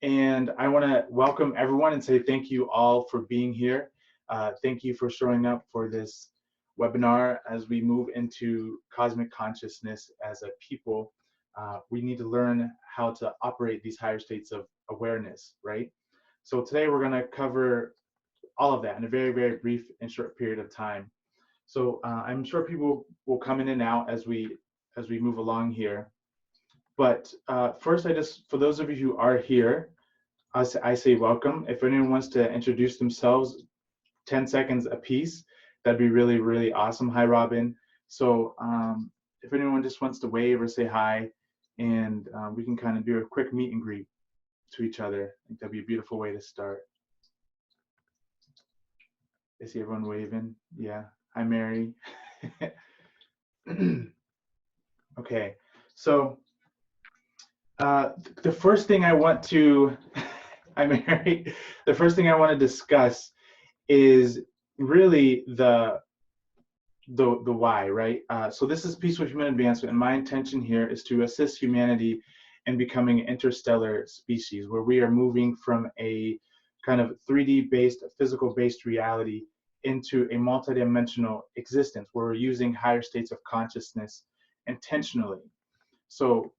And I want to welcome everyone and say thank you all for being here. Thank you for showing up for this webinar as we move into cosmic consciousness as a people. We need to learn how to operate these higher states of awareness, right? So today we're going to cover all of that in a very, very brief and short period of time. So I'm sure people will come in and out as we move along here. But first, for those of you who are here, I say welcome. If anyone wants to introduce themselves, 10 seconds apiece, that'd be really, really awesome. Hi, Robin. So if anyone just wants to wave or say hi, and we can kind of do a quick meet and greet to each other. I think that'd be a beautiful way to start. I see everyone waving. Yeah. Hi, Mary. Okay. So the first thing I want to, I'm Mary. The first thing I want to discuss is really the why, right? So this is Peaceful Human Advancement, and my intention here is to assist humanity in becoming an interstellar species, where we are moving from a kind of 3D based, physical based reality into a multidimensional existence, where we're using higher states of consciousness intentionally. So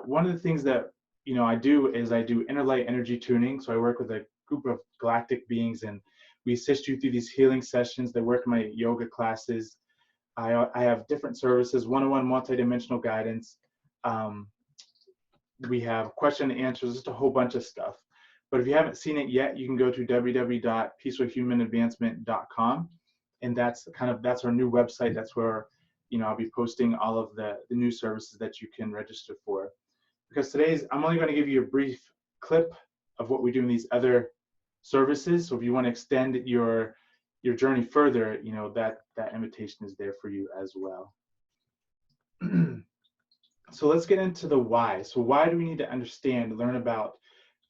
one of the things that I do is I do inner light energy tuning. So I work with a group of galactic beings, and we assist you through these healing sessions. They work in my yoga classes. I have different services, one-on-one multidimensional guidance. We have question and answers, just a whole bunch of stuff. But if you haven't seen it yet, you can go to www.peacefulhumanadvancement.com, and that's our new website. That's where I'll be posting all of the new services that you can register for. Because I'm only going to give you a brief clip of what we do in these other services. So if you want to extend your journey further, that invitation is there for you as well. So let's get into the why. So why do we need to learn about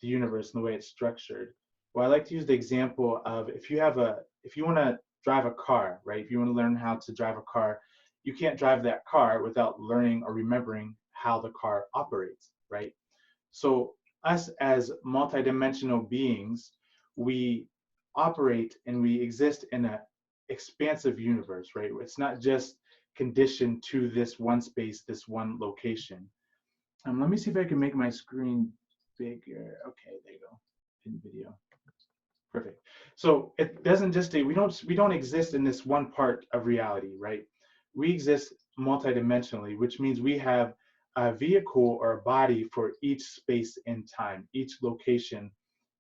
the universe and the way it's structured? Well, I like to use the example of if you want to drive a car, right? If you want to learn how to drive a car, you can't drive that car without learning or remembering how the car operates, right? So us as multidimensional beings, we operate and we exist in an expansive universe, right? It's not just conditioned to this one space, this one location. Let me see if I can make my screen bigger. Okay, there you go, in video. Perfect. So it doesn't just we don't exist in this one part of reality, right? We exist multidimensionally, which means we have a vehicle or a body for each space and time, each location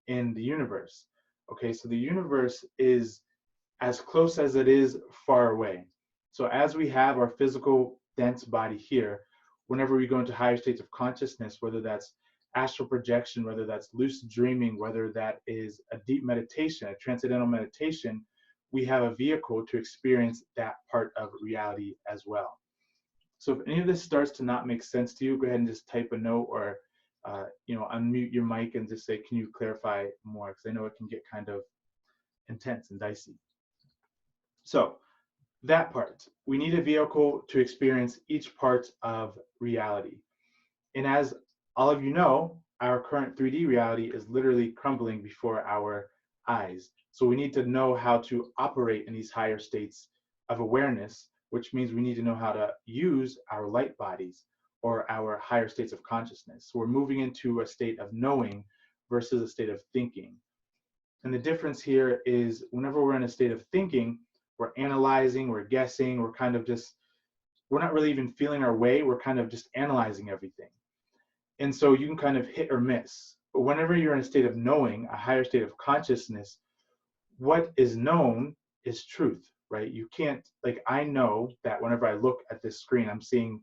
in the universe. Okay, so the universe is as close as it is far away. So as we have our physical dense body here, whenever we go into higher states of consciousness, whether that's astral projection, whether that's lucid dreaming, whether that is a deep meditation, a transcendental meditation, we have a vehicle to experience that part of reality as well. So if any of this starts to not make sense to you, go ahead and just type a note or unmute your mic and just say, can you clarify more? Because I know it can get kind of intense and dicey. So that part, we need a vehicle to experience each part of reality. And as all of you know, our current 3D reality is literally crumbling before our eyes. So we need to know how to operate in these higher states of awareness, which means we need to know how to use our light bodies or our higher states of consciousness. So we're moving into a state of knowing versus a state of thinking. And the difference here is whenever we're in a state of thinking, we're analyzing, we're guessing, we're not really even feeling our way, we're kind of just analyzing everything. And so you can kind of hit or miss. But whenever you're in a state of knowing, a higher state of consciousness, what is known is truth, right? You can't, I know that whenever I look at this screen, I'm seeing,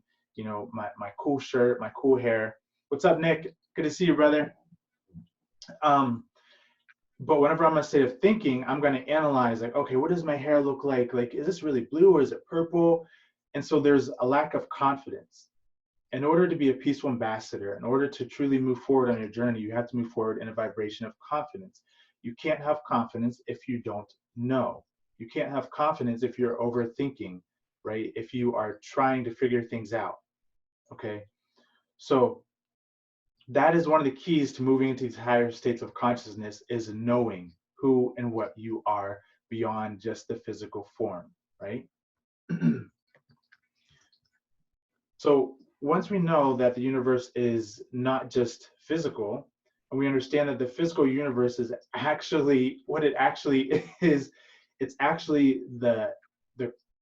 my cool shirt, my cool hair. What's up, Nick? Good to see you, brother. But whenever I'm in a state of thinking, I'm going to analyze, okay, what does my hair look like? Is this really blue or is it purple? And so there's a lack of confidence. In order to be a peaceful ambassador, in order to truly move forward on your journey, you have to move forward in a vibration of confidence. You can't have confidence if you don't know. You can't have confidence if you're overthinking, right? If you are trying to figure things out, okay? So That is one of the keys to moving into these higher states of consciousness, is knowing who and what you are beyond just the physical form, right? So once we know that the universe is not just physical, and we understand that the physical universe is actually what it actually is, it's actually the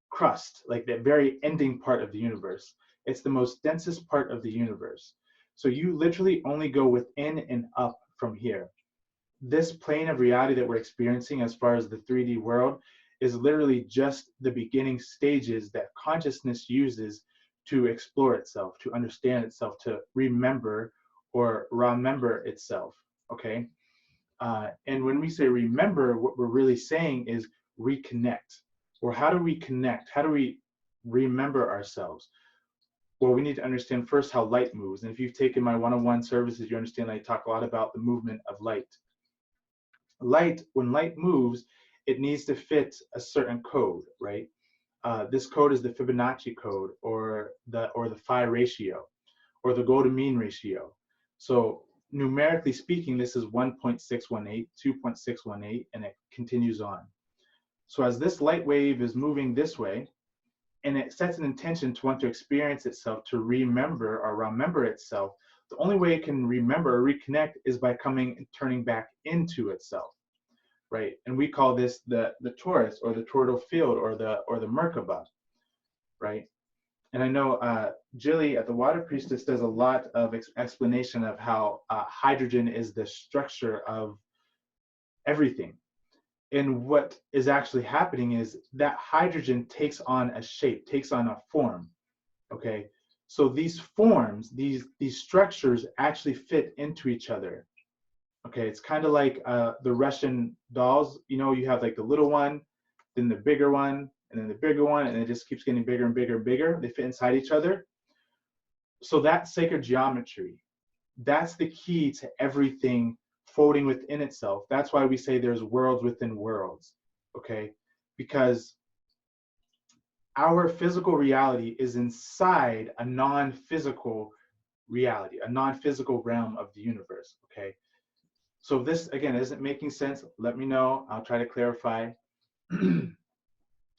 crust, like the very ending part of the universe. It's the most densest part of the universe. So you literally only go within and up from here. This plane of reality that we're experiencing as far as the 3D world is literally just the beginning stages that consciousness uses to explore itself, to understand itself, to remember or remember itself. Okay. And when we say remember, what we're really saying is reconnect. Or how do we connect? How do we remember ourselves? Well, we need to understand first how light moves. And if you've taken my one-on-one services, you understand I talk a lot about the movement of light. When light moves, it needs to fit a certain code, right? This code is the Fibonacci code, or the phi ratio, or the golden mean ratio. So numerically speaking, this is 1.618, 2.618, and it continues on. So as this light wave is moving this way, and it sets an intention to want to experience itself, to remember itself, the only way it can remember or reconnect is by coming and turning back into itself, right? And we call this the torus, or the toroidal field, or the Merkaba, right? And I know Jilly at the Water Priestess does a lot of explanation of how hydrogen is the structure of everything. And what is actually happening is that hydrogen takes on a shape, takes on a form. Okay, so these forms, these structures actually fit into each other. Okay, it's kind of like the Russian dolls. You know, you have like the little one, then the bigger one, and then the bigger one, and it just keeps getting bigger and bigger and bigger. They fit inside each other. So that sacred geometry, that's the key to everything folding within itself. That's why we say there's worlds within worlds, okay? Because our physical reality is inside a non-physical reality, a non-physical realm of the universe, okay? So if this, again, isn't making sense, let me know. I'll try to clarify.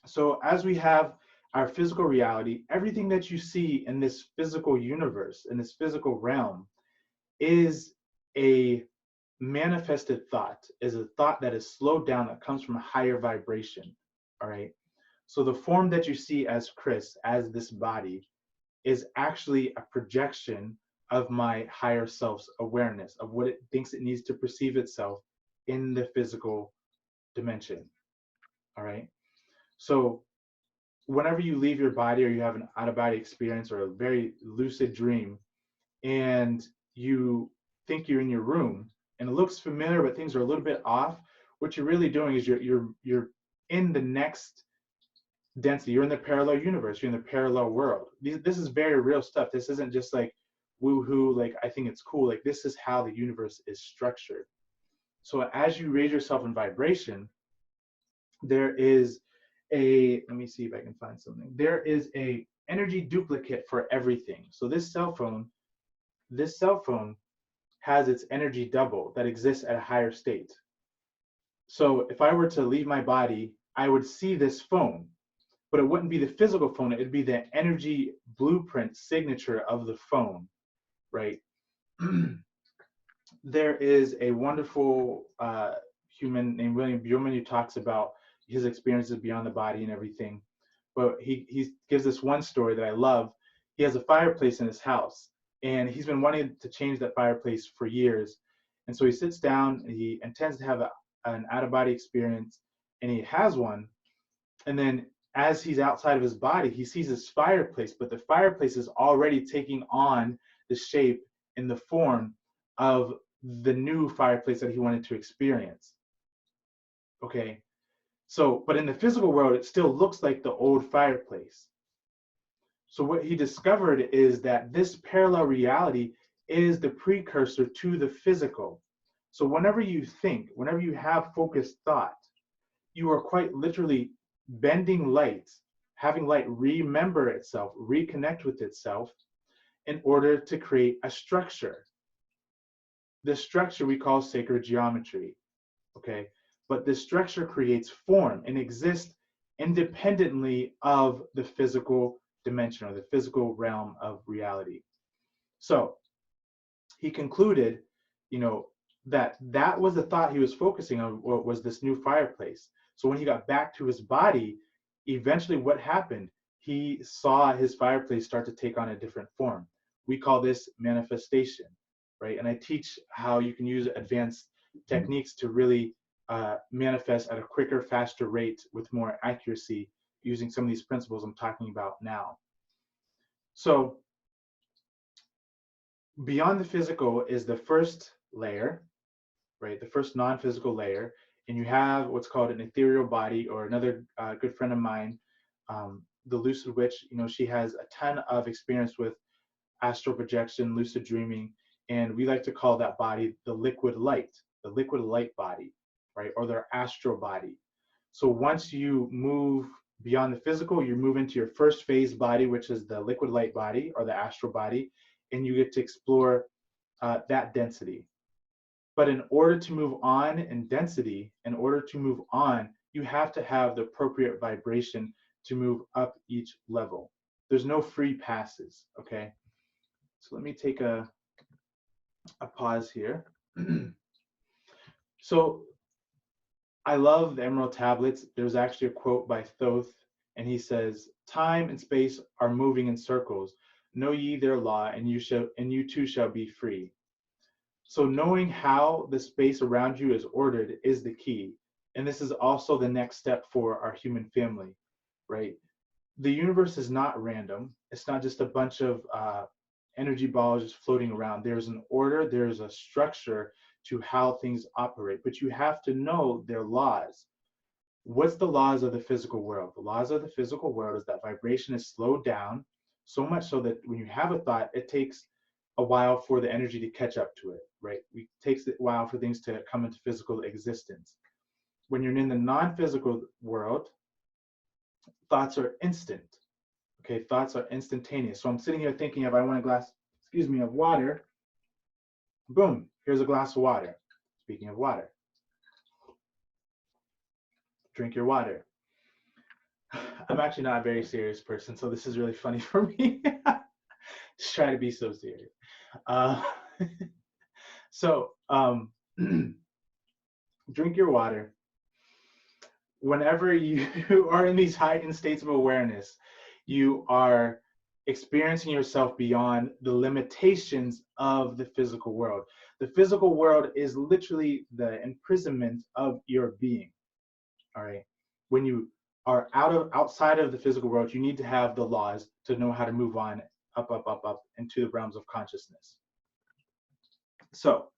So as we have our physical reality, everything that you see in this physical universe, in this physical realm, is a manifested thought, is a thought that is slowed down, that comes from a higher vibration, all right? So the form that you see as Chris, as this body, is actually a projection of my higher self's awareness, of what it thinks it needs to perceive itself in the physical dimension, all right? So whenever you leave your body, or you have an out-of-body experience or a very lucid dream, and you think you're in your room and it looks familiar but things are a little bit off, what you're really doing is you're in the next density. You're in the parallel universe, you're in the parallel world. This is very real stuff. This isn't just like woohoo, like I think it's cool. Like this is how the universe is structured. So as you raise yourself in vibration, there is let me see if I can find something. There is a energy duplicate for everything. So this cell phone has its energy double that exists at a higher state. So if I were to leave my body, I would see this phone, but it wouldn't be the physical phone. It'd be the energy blueprint signature of the phone, right? There is a wonderful human named William Buhlman who talks about his experiences beyond the body and everything. But he gives this one story that I love. He has a fireplace in his house, and he's been wanting to change that fireplace for years. And so he sits down and he intends to have an out-of-body experience, and he has one. And then as he's outside of his body, he sees this fireplace, but the fireplace is already taking on the shape and the form of the new fireplace that he wanted to experience. Okay. So, but in the physical world, it still looks like the old fireplace. So what he discovered is that this parallel reality is the precursor to the physical. So whenever you think, whenever you have focused thought, you are quite literally bending light, having light remember itself, reconnect with itself in order to create a structure. this structure we call sacred geometry, okay? But this structure creates form and exists independently of the physical dimension or the physical realm of reality. So he concluded, you know, that that was the thought he was focusing on, what was this new fireplace. So when he got back to his body, eventually what happened? He saw his fireplace start to take on a different form. We call this manifestation, right? And I teach how you can use advanced techniques to really manifest at a quicker, faster rate with more accuracy using some of these principles I'm talking about now. So beyond the physical is the first layer, right? The first non-physical layer, and you have what's called an ethereal body, or another good friend of mine, the lucid witch. You know, she has a ton of experience with astral projection, lucid dreaming, and we like to call that body the liquid light body, right? Or their astral body. So once you move beyond the physical, you move into your first phase body, which is the liquid light body or the astral body, and you get to explore that density. But in order to move on in density, in order to move on, you have to have the appropriate vibration to move up each level. There's no free passes, okay? So let me take a pause here. So I love the Emerald Tablets. There's actually a quote by Thoth, and he says, "Time and space are moving in circles. Know ye their law, and you too shall be free." So knowing how the space around you is ordered is the key. And this is also the next step for our human family, right? The universe is not random. It's not just a bunch of energy balls just floating around. There's an order, there's a structure to how things operate, but you have to know their laws. What's the laws of the physical world? The laws of the physical world is that vibration is slowed down so much so that when you have a thought, it takes a while for the energy to catch up to it, right? It takes a while for things to come into physical existence. When you're in the non-physical world, thoughts are instant. Okay, thoughts are instantaneous. So I'm sitting here thinking, if I want a glass, of water, boom, here's a glass of water. Speaking of water, drink your water. I'm actually not a very serious person, so this is really funny for me. Just try to be so serious. Uh, so drink your water. Whenever you are in these heightened states of awareness, you are experiencing yourself beyond the limitations of the physical world. The physical world is literally the imprisonment of your being. All right. When you are outside of the physical world, you need to have the laws to know how to move on up into the realms of consciousness. So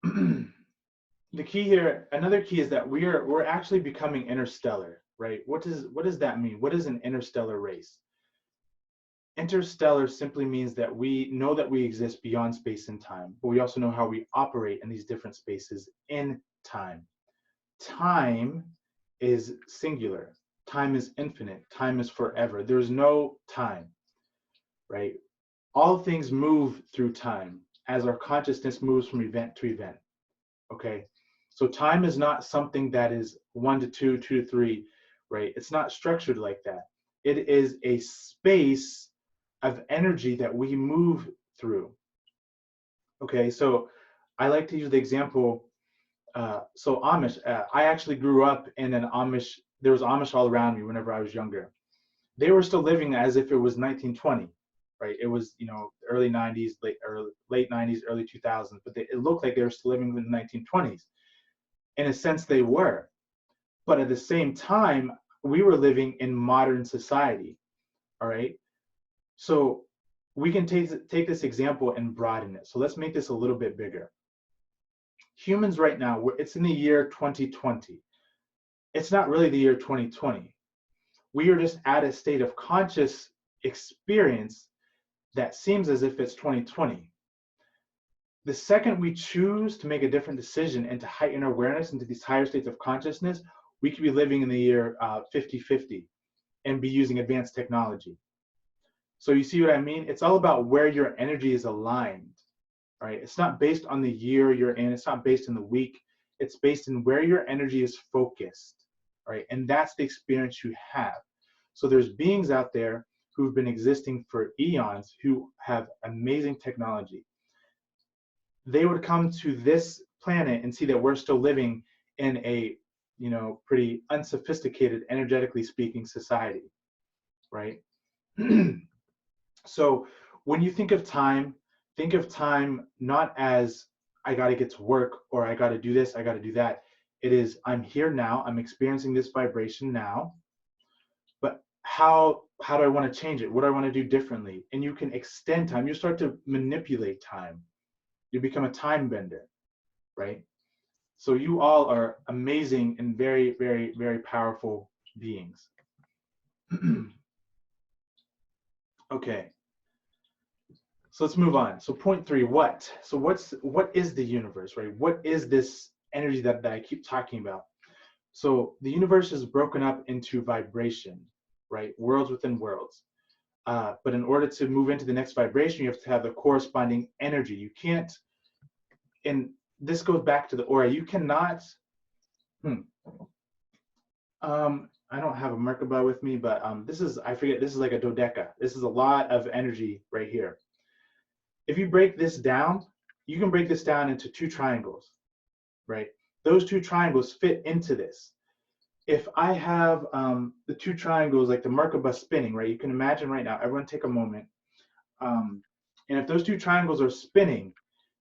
the key here, another key, is that we're actually becoming interstellar, right? What does that mean? What is an interstellar race? Interstellar simply means that we know that we exist beyond space and time, but we also know how we operate in these different spaces in time. Time is singular. Time is infinite. Time is forever. There's no time, right? All things move through time as our consciousness moves from event to event, okay? So time is not something that is 1 to 2, 2 to 3, right? It's not structured like that. It is a space of energy that we move through. Okay, so I like to use the example, so Amish, I actually grew up in an Amish, there was Amish all around me whenever I was younger. They were still living as if it was 1920, right? It was, you know, early 90s, late 90s, early 2000s, but it looked like they were still living in the 1920s. In a sense, they were. But at the same time, we were living in modern society, all right? So we can take this example and broaden it. So let's make this a little bit bigger. Humans right now, it's in the year 2020. It's not really the year 2020. We are just at a state of conscious experience that seems as if it's 2020. The second we choose to make a different decision and to heighten our awareness into these higher states of consciousness, we could be living in the year 5050 and be using advanced technology. So you see what I mean? It's all about where your energy is aligned. right? It's not based on the year you're in, it's not based in the week, it's based in where your energy is focused, right? And that's the experience you have. So there's beings out there who've been existing for eons who have amazing technology. They would come to this planet and see that we're still living in a, pretty unsophisticated, energetically speaking, society, right? So when you think of time not as I got to get to work or I got to do this, I got to do that. It is I'm here now, I'm experiencing this vibration now, but how do I want to change it? What do I want to do differently? And you can extend time. You start to manipulate time. You become a time bender, right? So you all are amazing and very, very, very powerful beings. Okay. So let's move on. So point three, what? So what is the universe, right? What is this energy that I keep talking about? So the universe is broken up into vibration, right? Worlds within worlds. But in order to move into the next vibration, you have to have the corresponding energy. You can't, and this goes back to the aura. You cannot, I don't have a Merkaba with me, but this is, I forget, this is like a dodeca. This is a lot of energy right here. If you break this down, you can break this down into two triangles, right? Those two triangles fit into this. If I have the two triangles like the Merkaba spinning, right? You can imagine right now, everyone take a moment. And if those two triangles are spinning,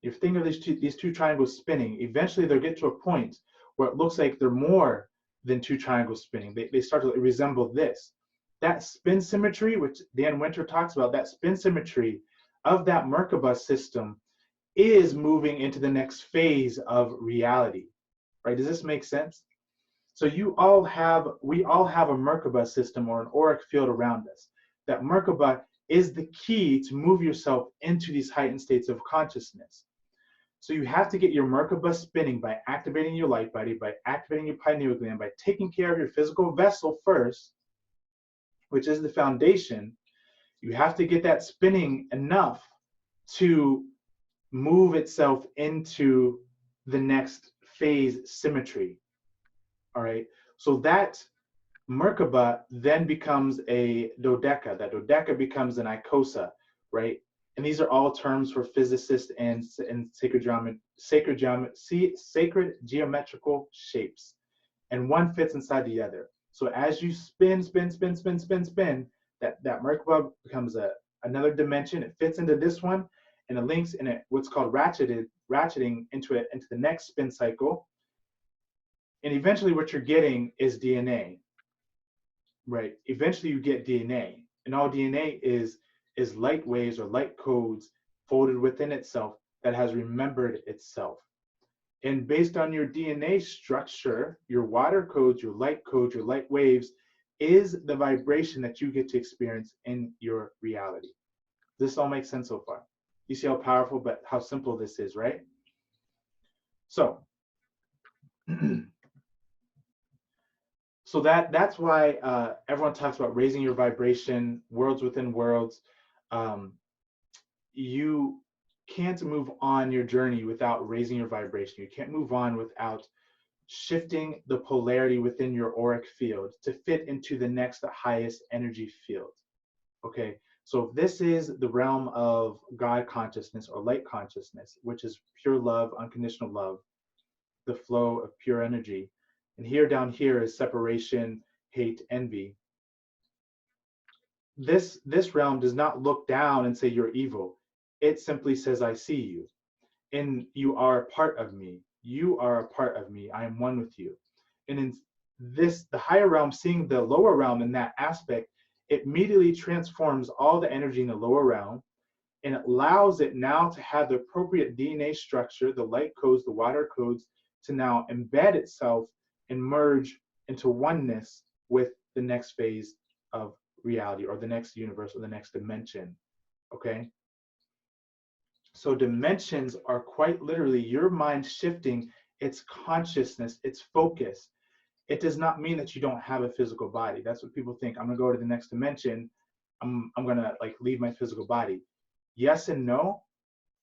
if you think of these two triangles spinning, eventually they'll get to a point where it looks like they're more than two triangles spinning. They start to resemble this. That spin symmetry, which Dan Winter talks about, that spin symmetry of that Merkaba system is moving into the next phase of reality, right? Does this make sense? So we all have a Merkaba system or an auric field around us. That Merkaba is the key to move yourself into these heightened states of consciousness. So you have to get your Merkaba spinning by activating your light body, by activating your pineal gland, by taking care of your physical vessel first, which is the foundation. You have to get that spinning enough to move itself into the next phase symmetry. All right. So that Merkaba then becomes a dodeca. That dodeca becomes an icosa, right? And these are all terms for physicists and sacred geometrical shapes. And one fits inside the other. So as you spin, that Merkaba becomes another dimension. It fits into this one, and it links in it what's called ratcheting into the next spin cycle. And eventually what you're getting is DNA, right? Eventually you get DNA, and all DNA is light waves or light codes folded within itself that has remembered itself. And based on your DNA structure, your water codes, your light waves, is the vibration that you get to experience in your reality. Does this all make sense so far? You see how powerful, but how simple this is, right? So, so that's why everyone talks about raising your vibration, worlds within worlds. You can't move on your journey without raising your vibration. You can't move on without shifting the polarity within your auric field to fit into the next highest energy field. Okay, so this is the realm of God consciousness or light consciousness, which is pure love, unconditional love, the flow of pure energy. And here down here is separation, hate, envy. This realm does not look down and say you're evil. It simply says, I see you, and you are a part of me. You are a part of me. I am one with you. And in this, the higher realm, seeing the lower realm in that aspect, it immediately transforms all the energy in the lower realm, and it allows it now to have the appropriate DNA structure, the light codes, the water codes, to now embed itself and merge into oneness with the next phase of reality, or the next universe, or the next dimension. Okay? So dimensions are quite literally your mind shifting its consciousness, its focus. It does not mean that you don't have a physical body. That's what people think. I'm gonna go to the next dimension. I'm gonna like leave my physical body. Yes and no.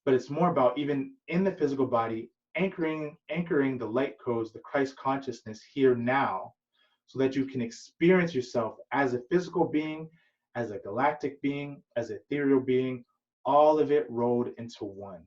but it's more about even in the physical body, anchoring the light codes, the Christ consciousness here now, so that you can experience yourself as a physical being, as a galactic being, as an ethereal being, all of it rolled into one.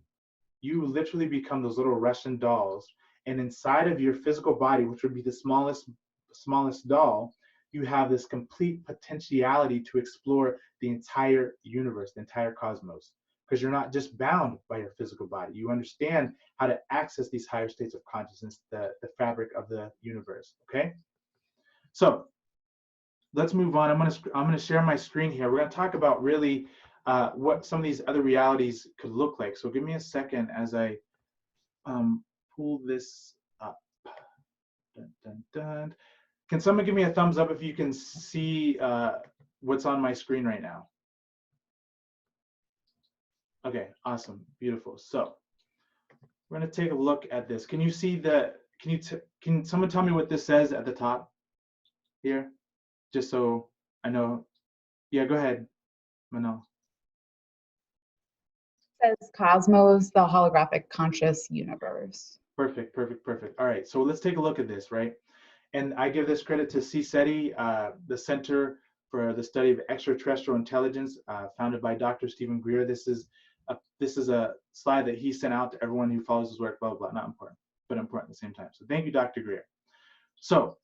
You literally become those little Russian dolls, and inside of your physical body, which would be the smallest doll, you have this complete potentiality to explore the entire universe, the entire cosmos, because you're not just bound by your physical body. You understand how to access these higher states of consciousness, the fabric of the universe. Okay, so let's move on. I'm gonna share my screen here. We're gonna talk about really what some of these other realities could look like. So give me a second as I pull this up. Dun, dun, dun. Can someone give me a thumbs up if you can see what's on my screen right now? Okay, awesome, beautiful. So we're gonna take a look at this. Can you see can someone tell me what this says at the top here? Just so I know. Yeah, go ahead, Manal. Says Cosmos, the holographic conscious universe. Perfect, perfect, perfect. All right, so let's take a look at this, right? And I give this credit to CSETI, the Center for the Study of Extraterrestrial Intelligence, founded by Dr. Stephen Greer. This is a slide that he sent out to everyone who follows his work, blah, blah, blah, not important, but important at the same time. So thank you, Dr. Greer. So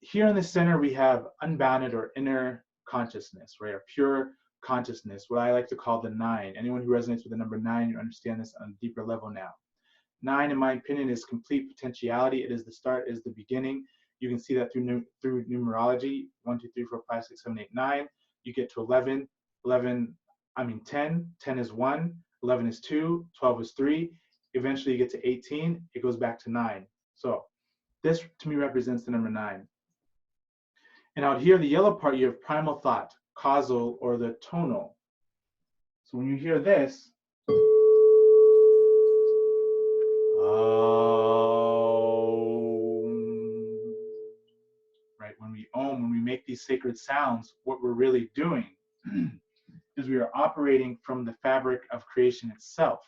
here in the center, we have unbounded or inner consciousness, right? Or pure consciousness, what I like to call the nine. Anyone who resonates with the number nine, you understand this on a deeper level now. Nine, in my opinion, is complete potentiality. It is the start, it is the beginning. You can see that through numerology. 1, 2, 3, 4, 5, 6, 7, 8, 9. You get to 11. 10. 10 is 1. 11 is 2. 12 is 3. Eventually, you get to 18. It goes back to 9. So this, to me, represents the number 9. And out here, the yellow part, you have primal thought, causal, or the tonal. So when you hear this, right? When we Om, when we make these sacred sounds, what we're really doing is we are operating from the fabric of creation itself.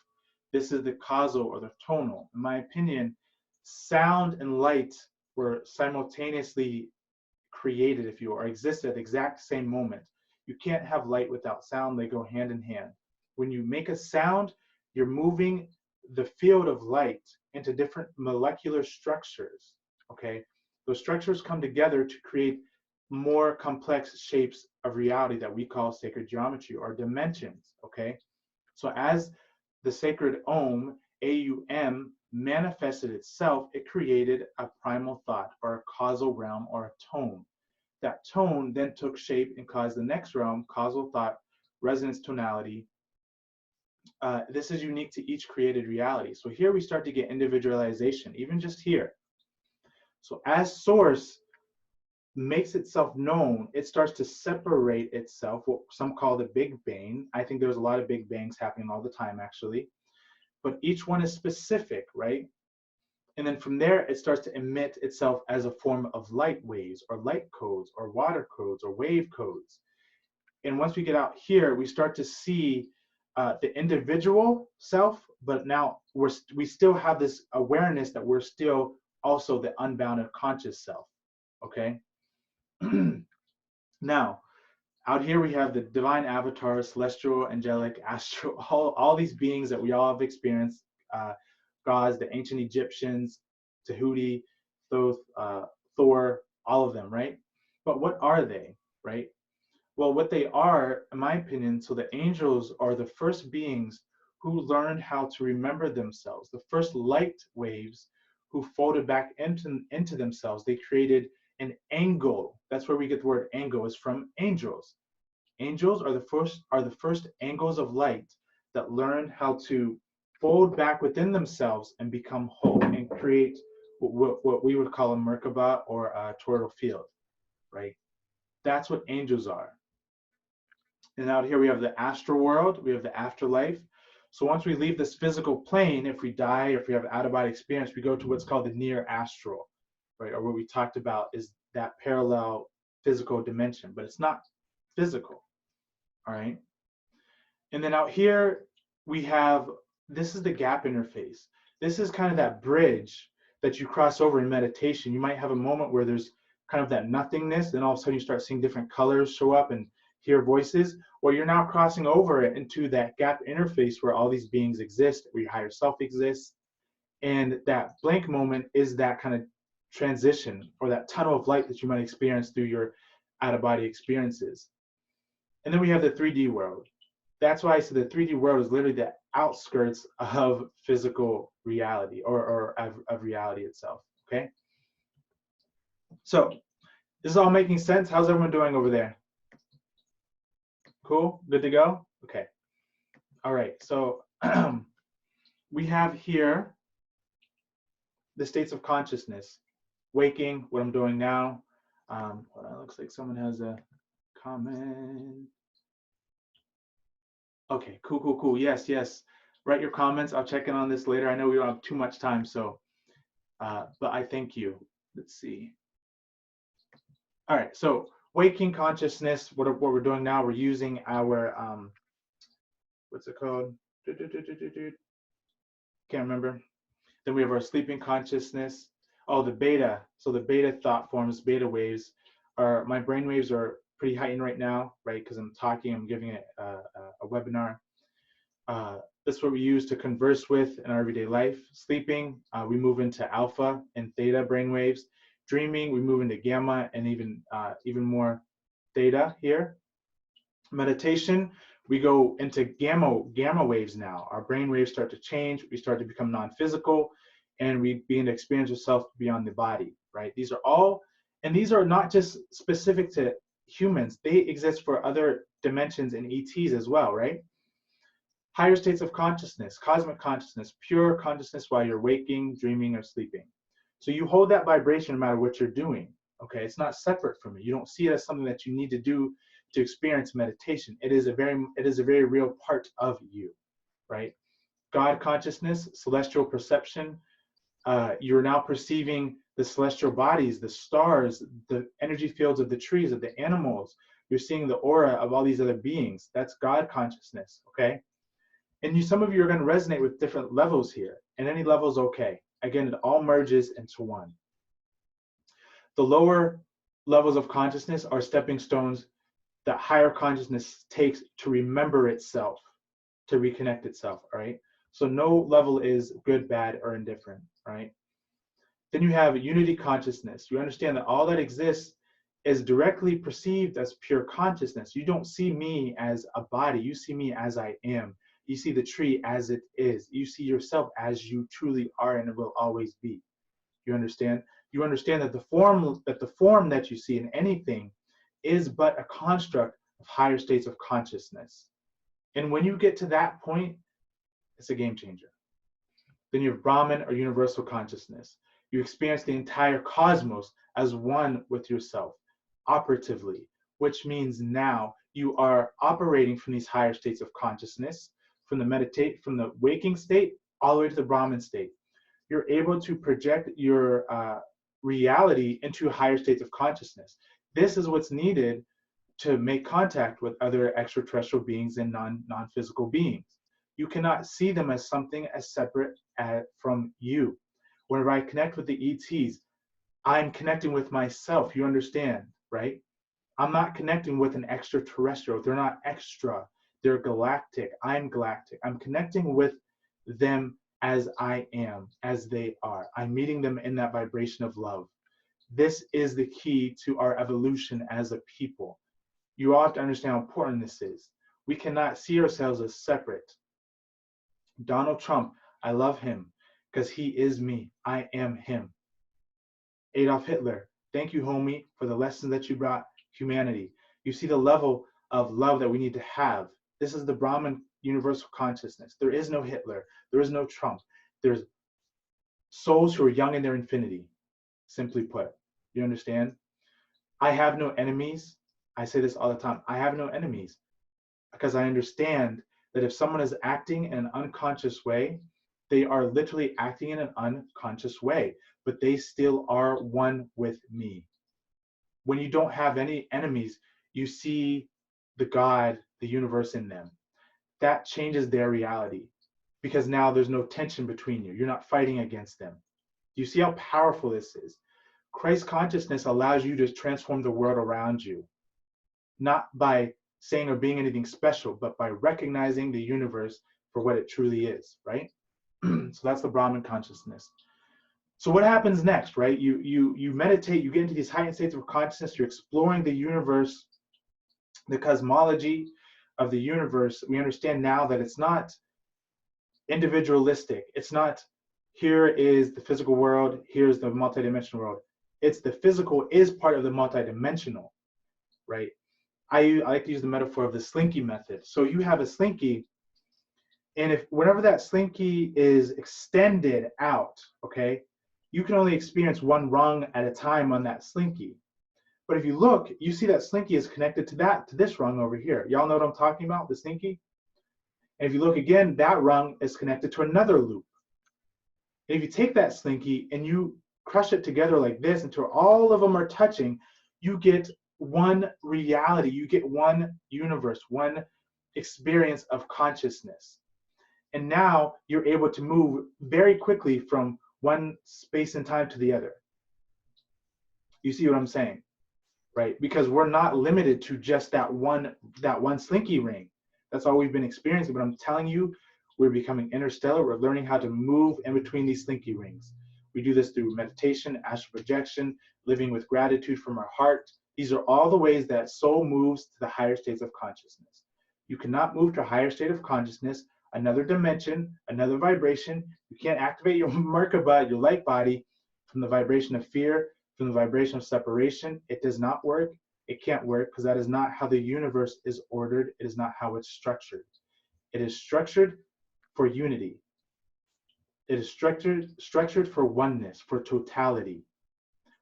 This is the causal or the tonal. In my opinion, sound and light were simultaneously created, if you will, or existed at the exact same moment. You can't have light without sound. They go hand in hand. When you make a sound, you're moving the field of light into different molecular structures, okay? Those structures come together to create more complex shapes of reality that we call sacred geometry or dimensions, okay? So as the sacred Om, AUM, manifested itself, it created a primal thought or a causal realm or a tone. That tone then took shape and caused the next realm, causal thought, resonance tonality. This is unique to each created reality. So here we start to get individualization, even just here. So as source makes itself known, it starts to separate itself, what some call the Big Bang. I think there's a lot of Big Bangs happening all the time, actually. But each one is specific, right? And then from there, it starts to emit itself as a form of light waves or light codes or water codes or wave codes. And once we get out here, we start to see the individual self, but now we still have this awareness that we're still also the unbounded conscious self, okay? Now, out here we have the divine avatars, celestial, angelic, astral, all these beings that we all have experienced, gods, the ancient Egyptians, Tahuti, Thoth, Thor, all of them, right? But what are they, right? Well, what they are, in my opinion, so the angels are the first beings who learned how to remember themselves, the first light waves who folded back into themselves. They created an angle. That's where we get the word angle, is from angels. Angels are the first angles of light that learned how to fold back within themselves and become whole and create what we would call a Merkaba or a toroidal field, right? That's what angels are. And out here we have the astral world, we have the afterlife. So once we leave this physical plane, if we die, if we have out-of-body experience, we go to what's called the near astral, right? Or what we talked about is that parallel physical dimension, but it's not physical, all right? And then out here, we have this is the gap interface. This is kind of that bridge that you cross over in meditation. You might have a moment where there's kind of that nothingness, then all of a sudden you start seeing different colors show up and hear voices, or you're now crossing over into that gap interface where all these beings exist, where your higher self exists. And that blank moment is that kind of transition or that tunnel of light that you might experience through your out of body experiences. And then we have the 3D world. That's why I said the 3D world is literally the outskirts of physical reality or of reality itself. Okay. So this is all making sense. How's everyone doing over there? Cool? Good to go? Okay. All right. So we have here the states of consciousness. Waking, what I'm doing now. Hold on, looks like someone has a comment. Okay, cool. Yes. Write your comments. I'll check in on this later. I know we don't have too much time, so, but I thank you. Let's see. All right, so waking consciousness, what we're doing now, we're using our, what's it called? Can't remember. Then we have our sleeping consciousness. Oh, the beta. So the beta thought forms, beta waves, are my brain waves are pretty heightened right now, right? Because I'm talking, I'm giving it a webinar. That's what we use to converse with in our everyday life. Sleeping, we move into alpha and theta brain waves. Dreaming, we move into gamma and even more theta here. Meditation, we go into gamma waves now. Our brain waves start to change. We start to become non-physical, and we begin to experience ourselves beyond the body, right? These are all, and these are not just specific to humans. They exist for other dimensions and ETs as well, right? Higher states of consciousness, cosmic consciousness, pure consciousness while you're waking, dreaming, or sleeping. So you hold that vibration no matter what you're doing. Okay, it's not separate from it. You don't see it as something that you need to do to experience meditation. It is a very real part of you, right? God consciousness, celestial perception. You're now perceiving the celestial bodies, the stars, the energy fields of the trees, of the animals. You're seeing the aura of all these other beings. That's God consciousness, okay? And some of you are going to resonate with different levels here, and any level is okay. Again, it all merges into one. The lower levels of consciousness are stepping stones that higher consciousness takes to remember itself, to reconnect itself, all right? So no level is good, bad, or indifferent, right? Then you have unity consciousness. You understand that all that exists is directly perceived as pure consciousness. You don't see me as a body. You see me as I am. You see the tree as it is. You see yourself as you truly are and will always be. You understand? You understand that the form that you see in anything is but a construct of higher states of consciousness. And when you get to that point, it's a game changer. Then you have Brahman or universal consciousness. You experience the entire cosmos as one with yourself, operatively, which means now you are operating from these higher states of consciousness, from the waking state all the way to the Brahman state. You're able to project your reality into higher states of consciousness. This is what's needed to make contact with other extraterrestrial beings and non-physical beings. You cannot see them as something as separate from you. Whenever I connect with the ETs, I'm connecting with myself. You understand, right? I'm not connecting with an extraterrestrial. They're not extra. They're galactic. I'm galactic. I'm connecting with them as I am, as they are. I'm meeting them in that vibration of love. This is the key to our evolution as a people. You all have to understand how important this is. We cannot see ourselves as separate. Donald Trump, I love him because he is me. I am him. Adolf Hitler, thank you, homie, for the lessons that you brought humanity. You see the level of love that we need to have. This is the Brahman universal consciousness. There is no Hitler. There is no Trump. There's souls who are young in their infinity, simply put. You understand? I have no enemies. I say this all the time. I have no enemies because I understand that if someone is acting in an unconscious way, they are literally acting in an unconscious way, but they still are one with me. When you don't have any enemies, you see the God, the universe in them. That changes their reality. because now there's no tension between you. You're not fighting against them. Do you see how powerful this is? Christ consciousness allows you to transform the world around you, not by saying or being anything special, but by recognizing the universe for what it truly is, right? So that's the Brahman consciousness. So what happens next, right? You meditate, you get into these heightened states of consciousness, you're exploring the universe, the cosmology of the universe. We understand now that it's not individualistic. It's not, here is the physical world, here's the multidimensional world. It's the physical is part of the multidimensional, right? I like to use the metaphor of the slinky method. So you have a slinky, and if whenever that slinky is extended out, okay, you can only experience one rung at a time on that slinky. But if you look, you see that slinky is connected to this rung over here. Y'all know what I'm talking about, the slinky? And if you look again, that rung is connected to another loop. And if you take that slinky and you crush it together like this until all of them are touching, you get one reality, you get one universe, one experience of consciousness. And now you're able to move very quickly from one space and time to the other. You see what I'm saying, right? Because we're not limited to just that one slinky ring. That's all we've been experiencing. But I'm telling you, we're becoming interstellar. We're learning how to move in between these slinky rings. We do this through meditation, astral projection, living with gratitude from our heart. These are all the ways that soul moves to the higher states of consciousness. You cannot move to a higher state of consciousness, another dimension, another vibration. You can't activate your Merkaba, your light body, from the vibration of fear, from the vibration of separation. It does not work. It can't work because that is not how the universe is ordered. It is not how it's structured. It is structured for unity. It is structured for oneness, for totality.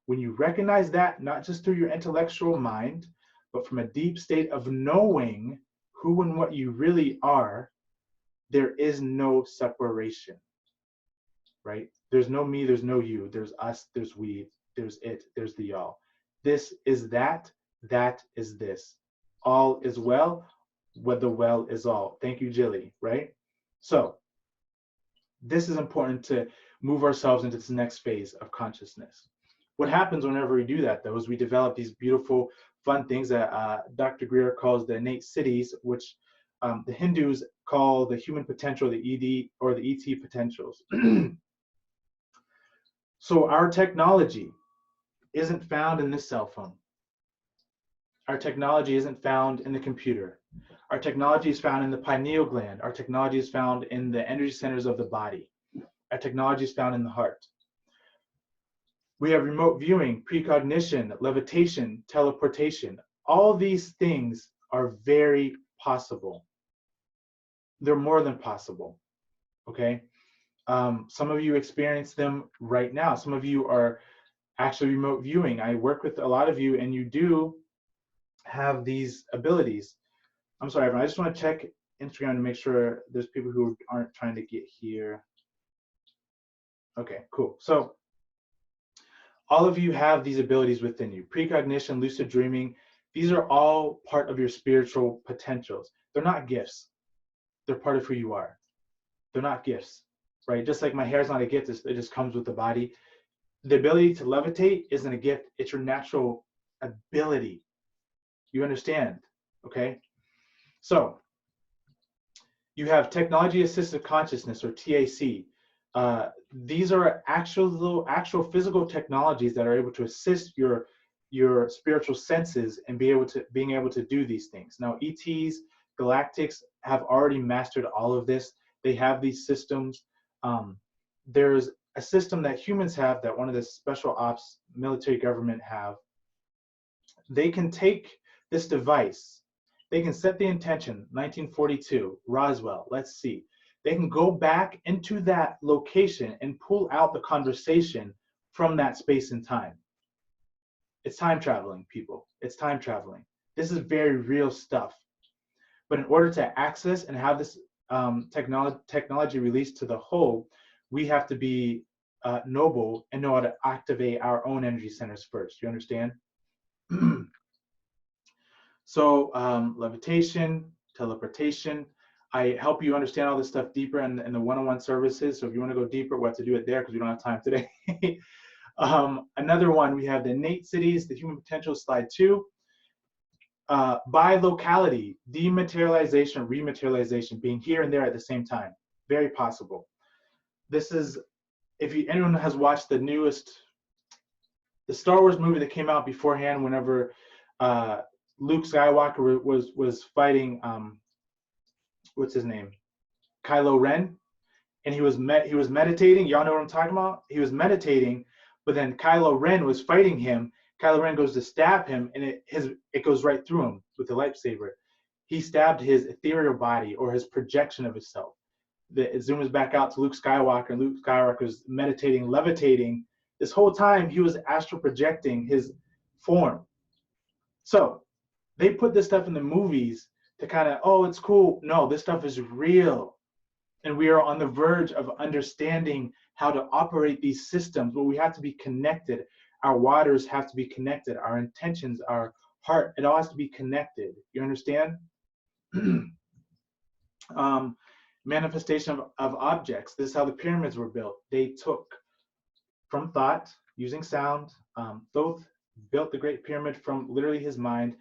When you recognize that, not just through your intellectual mind, but from a deep state of knowing who and what you really are, there is no separation, right? There's no me, there's no you, there's us, there's we, there's it, there's the y'all. This is that is this. All is well, what the well is all. Thank you, Jilly, right? So this is important to move ourselves into this next phase of consciousness. What happens whenever we do that, though, is we develop these beautiful, fun things that Dr. Greer calls the innate cities, which the Hindus call the human potential, the ED or the ET potentials. So our technology isn't found in this cell phone. Our technology isn't found in the computer. Our technology is found in the pineal gland. Our technology is found in the energy centers of the body. Our technology is found in the heart. We have remote viewing, precognition, levitation, teleportation. All these things are very possible. They're more than possible, okay? Some of you experience them right now. Some of you are actually remote viewing. I work with a lot of you and you do have these abilities. I'm sorry, everyone, I just want to check Instagram to make sure there's people who aren't trying to get here. Okay, cool. So all of you have these abilities within you. Precognition, lucid dreaming, these are all part of your spiritual potentials. They're not gifts. They're part of who you are. They're not gifts, right? Just like my hair is not a gift, it just comes with the body. The ability to levitate isn't a gift. It's your natural ability. You understand, okay? So you have technology assisted consciousness, or TAC. These are actual physical technologies that are able to assist your spiritual senses and being able to do these things. Now, ETs, galactics have already mastered all of this. They have these systems. There's a system that humans have that one of the special ops military government have. They can take this device, they can set the intention, 1942, Roswell, let's see. They can go back into that location and pull out the conversation from that space and time. It's time traveling, people. It's time traveling. This is very real stuff. But in order to access and have this technology released to the whole, we have to be noble and know how to activate our own energy centers first. You understand? So levitation, teleportation, I help you understand all this stuff deeper in the one-on-one services. So if you want to go deeper, we'll have to do it there because we don't have time today. Another one, we have the innate cities, the human potential, slide 2. By locality, dematerialization, rematerialization, being here and there at the same time, very possible. This is, if anyone has watched the Star Wars movie that came out beforehand, whenever Luke Skywalker was fighting, what's his name, Kylo Ren, and he was meditating. Y'all know what I'm talking about? He was meditating, but then Kylo Ren was fighting him. Kylo Ren goes to stab him, and it goes right through him with the lightsaber. He stabbed his ethereal body, or his projection of himself. It zooms back out to Luke Skywalker, and Luke Skywalker's meditating, levitating. This whole time, he was astral projecting his form. So they put this stuff in the movies to kind of, oh, it's cool. No, this stuff is real. And we are on the verge of understanding how to operate these systems, but we have to be connected. Our waters have to be connected. Our intentions, our heart, it all has to be connected. You understand? Manifestation of objects. This is how the pyramids were built. They took from thought, using sound. Thoth built the Great Pyramid from literally his mind.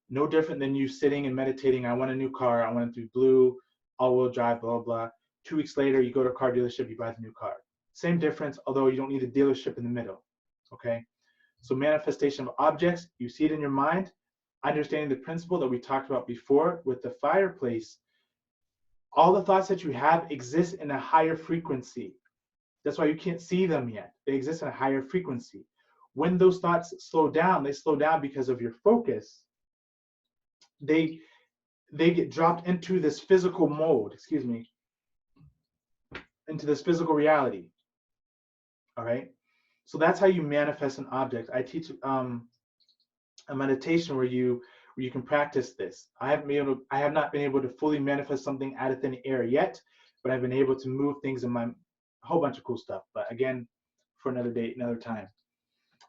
No different than you sitting and meditating. I want a new car. I want it to be blue, all-wheel drive, blah, blah, blah. 2 weeks later, you go to a car dealership, you buy the new car. Same difference, although you don't need a dealership in the middle, okay? So manifestation of objects, you see it in your mind. Understanding the principle that we talked about before with the fireplace, all the thoughts that you have exist in a higher frequency. That's why you can't see them yet. They exist in a higher frequency. When those thoughts slow down, they slow down because of your focus. They get dropped into this physical mode, into this physical reality. All right. So that's how you manifest an object. I teach a meditation where you can practice this. I have not been able to fully manifest something out of thin air yet, but I've been able to move things in a whole bunch of cool stuff. But again, for another date, another time.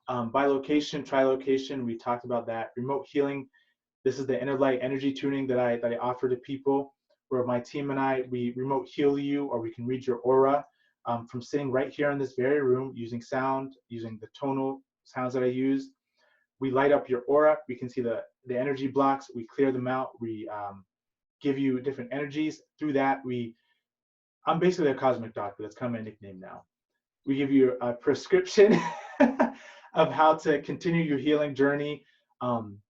Bilocation, trilocation, we talked about that. Remote healing. This is the inner light energy tuning that I offer to people, where my team and I, we remote heal you, or we can read your aura from sitting right here in this very room, using sound, using the tonal sounds that I use. We light up your aura. We can see the energy blocks. We clear them out. We give you different energies. Through that, I'm basically a cosmic doctor. That's kind of my nickname now. We give you a prescription of how to continue your healing journey,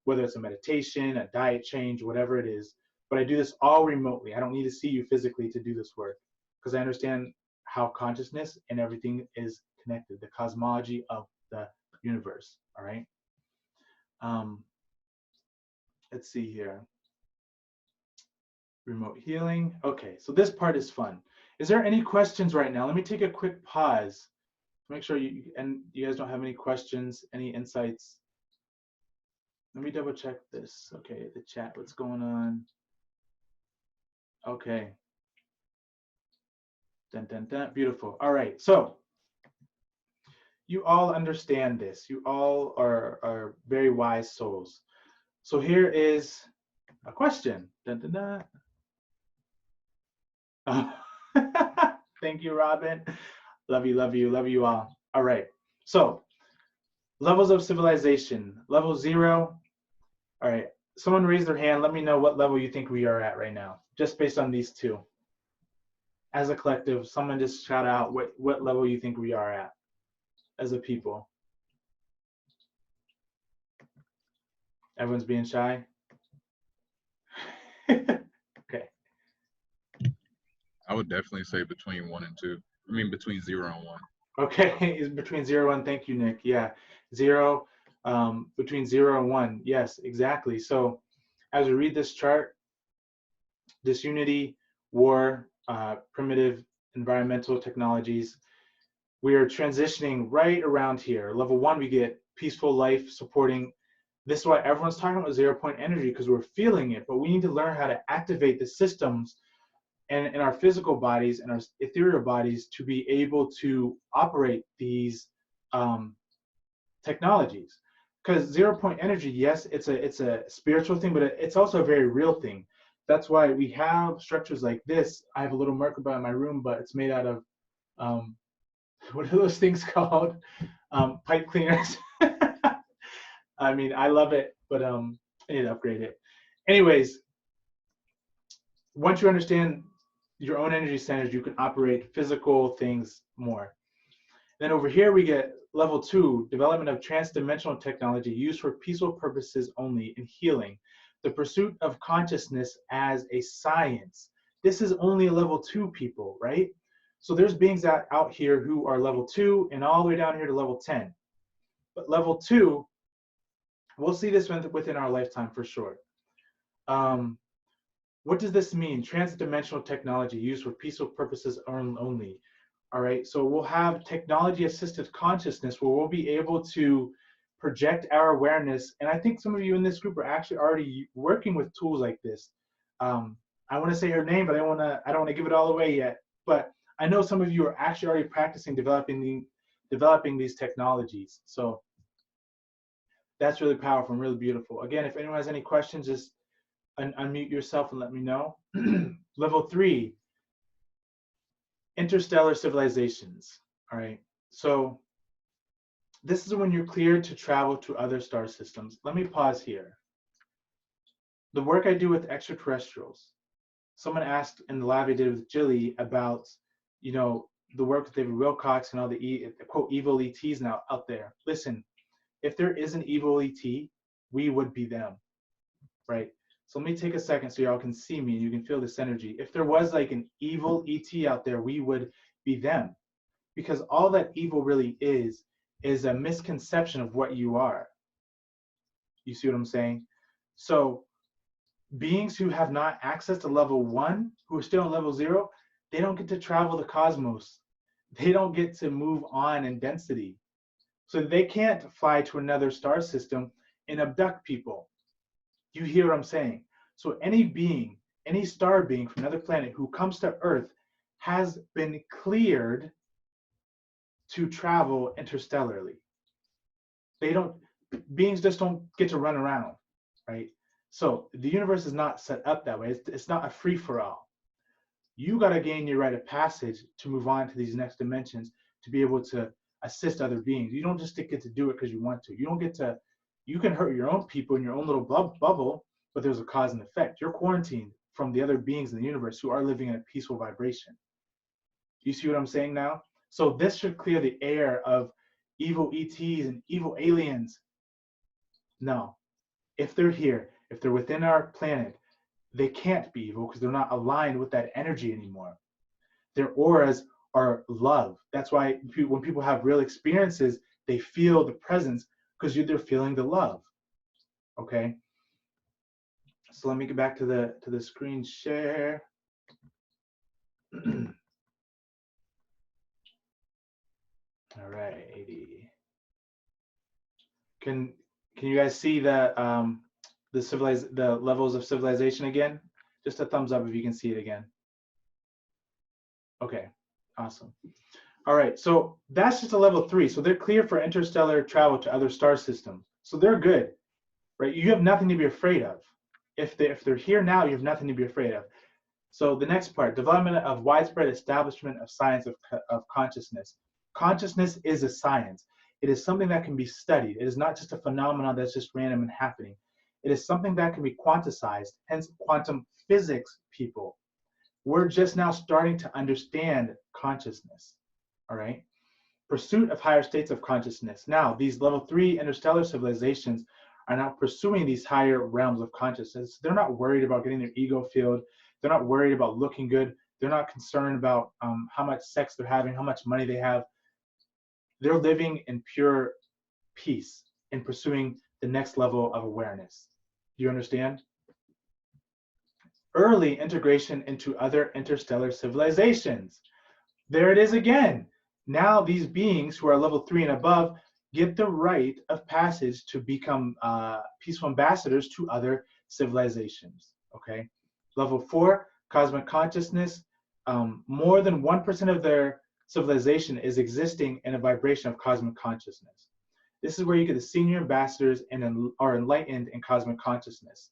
whether it's a meditation, a diet change, whatever it is. But I do this all remotely. I don't need to see you physically to do this work, because I understand how consciousness and everything is connected, the cosmology of the universe. All right. Let's see here. Remote healing. Okay, so this part is fun. Is there any questions right now? Let me take a quick pause to make sure you guys don't have any questions, any insights. Let me double check this. Okay, the chat, what's going on? Okay. Dun, dun, dun. Beautiful. All right, so you all understand this. You all are very wise souls. So here is a question. Dun, dun, dun. Oh. Thank you, Robin. Love you, love you, love you all. All right, so levels of civilization. Level 0. All right, someone raise their hand. Let me know what level you think we are at right now, just based on these two. As a collective, someone just shout out what level you think we are at as a people. Everyone's being shy. Okay. I would definitely say between 1 and 2. I mean, between 0 and 1. Okay, it's between 0 and 1. Thank you, Nick. Yeah, 0, between 0 and 1. Yes, exactly. So as we read this chart, disunity, war, primitive environmental technologies, we are transitioning right around here. Level 1, we get peaceful life supporting. This is why everyone's talking about 0-point energy, because we're feeling it, but we need to learn how to activate the systems and in our physical bodies and our ethereal bodies to be able to operate these technologies. Because 0-point energy, yes, it's a spiritual thing, but it's also a very real thing. That's why we have structures like this. I have a little Merkaba in my room, but it's made out of, what are those things called? Pipe cleaners. I mean, I love it, but I need to upgrade it. Anyways, once you understand your own energy centers, you can operate physical things more. Then over here we get level 2, development of transdimensional technology used for peaceful purposes only in healing. The pursuit of consciousness as a science. This is only a level 2, people, right? So there's beings out here who are level 2 and all the way down here to level 10. But level 2, we'll see this within our lifetime for sure. What does this mean? Transdimensional technology used for peaceful purposes only. All right, so we'll have technology-assisted consciousness where we'll be able to project our awareness. And I think some of you in this group are actually already working with tools like this. I want to say her name, but I don't want to give it all away yet. But I know some of you are actually already practicing developing these technologies. So that's really powerful and really beautiful. Again, if anyone has any questions, just unmute yourself and let me know. Level 3. Interstellar civilizations. All right, so this is when you're cleared to travel to other star systems. Let me pause here. The work I do with extraterrestrials, someone asked in the lab I did with Jilly about, you know, the work with David Wilcox and all the quote evil ETs now out there. Listen, if there is an evil ET, we would be them, right? So let me take a second so y'all can see me and you can feel this energy. If there was like an evil ET out there, we would be them. Because all that evil really is a misconception of what you are. You see what I'm saying? So beings who have not access to level 1, who are still on level 0, they don't get to travel the cosmos. They don't get to move on in density. So they can't fly to another star system and abduct people. You hear what I'm saying? So any being, any star being from another planet who comes to Earth has been cleared to travel interstellarly. Beings just don't get to run around, right? So the universe is not set up that way. It's not a free for all. You got to gain your rite of passage to move on to these next dimensions to be able to assist other beings. You don't just get to do it because you want to. You can hurt your own people in your own little bubble, but there's a cause and effect. You're quarantined from the other beings in the universe who are living in a peaceful vibration. You see what I'm saying now? So this should clear the air of evil ETs and evil aliens. No, if they're here, if they're within our planet, they can't be evil because they're not aligned with that energy anymore. Their auras are love. That's why when people have real experiences, they feel the presence because they're feeling the love. Okay. So let me get back to the screen share. All right, 80. Can you guys see the levels of civilization again? Just a thumbs up if you can see it again. Okay, awesome. All right, so that's just a level 3. So they're clear for interstellar travel to other star systems. So they're good, right? You have nothing to be afraid of. If they're here now, you have nothing to be afraid of. So the next part, development of widespread establishment of science of consciousness. Consciousness is a science. It is something that can be studied. It is not just a phenomenon that's just random and happening. It is something that can be quantized, hence quantum physics, people. We're just now starting to understand consciousness, all right? Pursuit of higher states of consciousness. Now, these level 3 interstellar civilizations are now pursuing these higher realms of consciousness. They're not worried about getting their ego filled. They're not worried about looking good. They're not concerned about how much sex they're having, how much money they have. They're living in pure peace and pursuing the next level of awareness. Do you understand? Early integration into other interstellar civilizations. There it is again. Now these beings who are level 3 and above get the rite of passage to become peaceful ambassadors to other civilizations, okay? Level 4, cosmic consciousness. More than 1% of their civilization is existing in a vibration of cosmic consciousness. This is where you get the senior ambassadors and are enlightened in cosmic consciousness.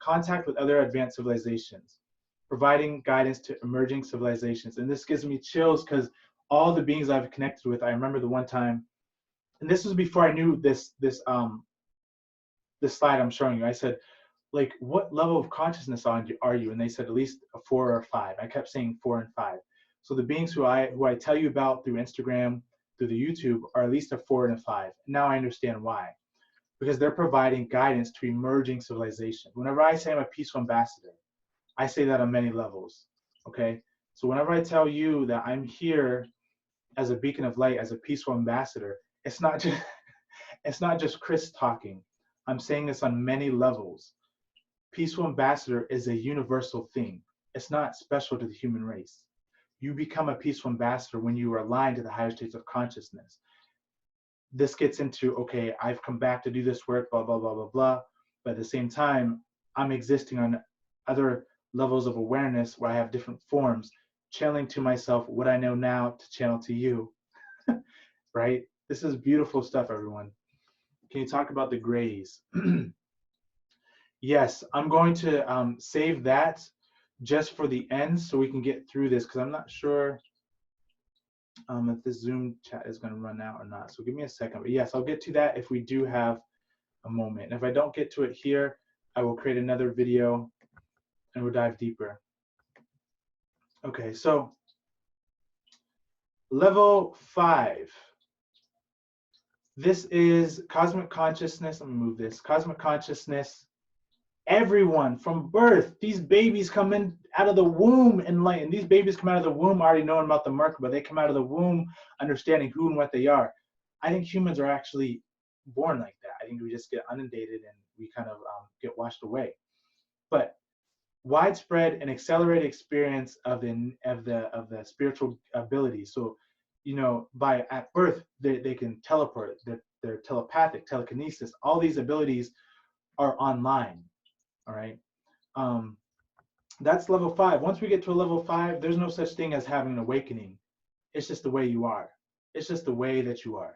contact with other advanced civilizations, providing guidance to emerging civilizations. And this gives me chills because all the beings I've connected with, I remember the one time, and this was before I knew this slide I'm showing you. I said, like, what level of consciousness are you? And they said at least a 4 or 5. I kept saying 4 and 5. So the beings who I tell you about through Instagram, through the YouTube, are at least a 4 and a 5. Now I understand why. Because they're providing guidance to emerging civilizations. Whenever I say I'm a peaceful ambassador, I say that on many levels. Okay? So whenever I tell you that I'm here as a beacon of light, as a peaceful ambassador, it's not just Chris talking. I'm saying this on many levels. Peaceful ambassador is a universal thing. It's not special to the human race. You become a peaceful ambassador when you are aligned to the higher states of consciousness. This gets into, okay, I've come back to do this work, blah, blah, blah, blah, blah. But at the same time, I'm existing on other levels of awareness where I have different forms, channeling to myself what I know now to channel to you, right? This is beautiful stuff, everyone. Can you talk about the grays? Yes, I'm going to save that just for the end so we can get through this, because I'm not sure if this Zoom chat is going to run out or not. So give me a second. But yes, I'll get to that if we do have a moment. And if I don't get to it here, I will create another video and we'll dive deeper. Okay, so level 5. This is cosmic consciousness. Let me move this. Cosmic consciousness. Everyone from birth, these babies come in out of the womb enlightened. These babies come out of the womb already knowing about the market, but they come out of the womb understanding who and what they are. I think humans are actually born like that. I think we just get inundated and we kind of get washed away. But widespread and accelerated experience of the spiritual abilities. So, you know, by at birth they can teleport. They're telepathic, telekinesis. All these abilities are online. All right. That's level 5. Once we get to a level 5, there's no such thing as having an awakening. It's just the way you are. It's just the way that you are.